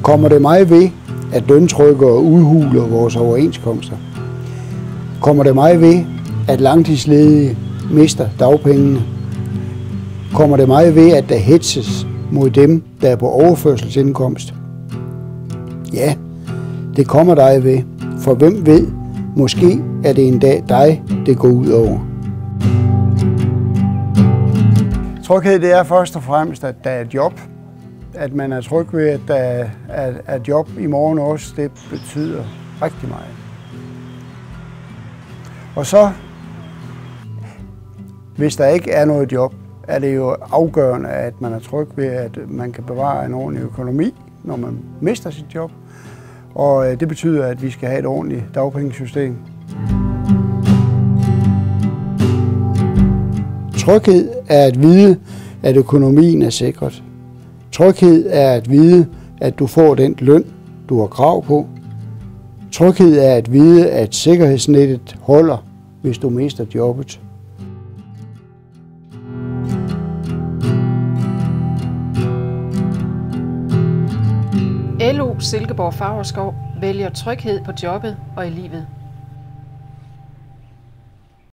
Kommer det mig ved, at løntrykkere udhuler vores overenskomster? Kommer det mig ved, at langtidsledige mister dagpengene? Kommer det mig ved, at der hetses mod dem, der er på overførselsindkomst? Ja, det kommer dig ved, for hvem ved, måske er det en dag dig, det går ud over. Tryghed, det er først og fremmest, at der er et job. At man er tryg ved, at der er job i morgen også, det betyder rigtig meget. Og så, hvis der ikke er noget job, er det jo afgørende, at man er tryg ved, at man kan bevare en ordentlig økonomi, når man mister sit job. Og det betyder, at vi skal have et ordentligt dagpengesystem. Tryghed er at vide, at økonomien er sikret. Tryghed er at vide, at du får den løn, du har krav på. Tryghed er at vide, at sikkerhedsnettet holder, hvis du mister jobbet. LO Silkeborg Favrskov vælger tryghed på jobbet og i livet.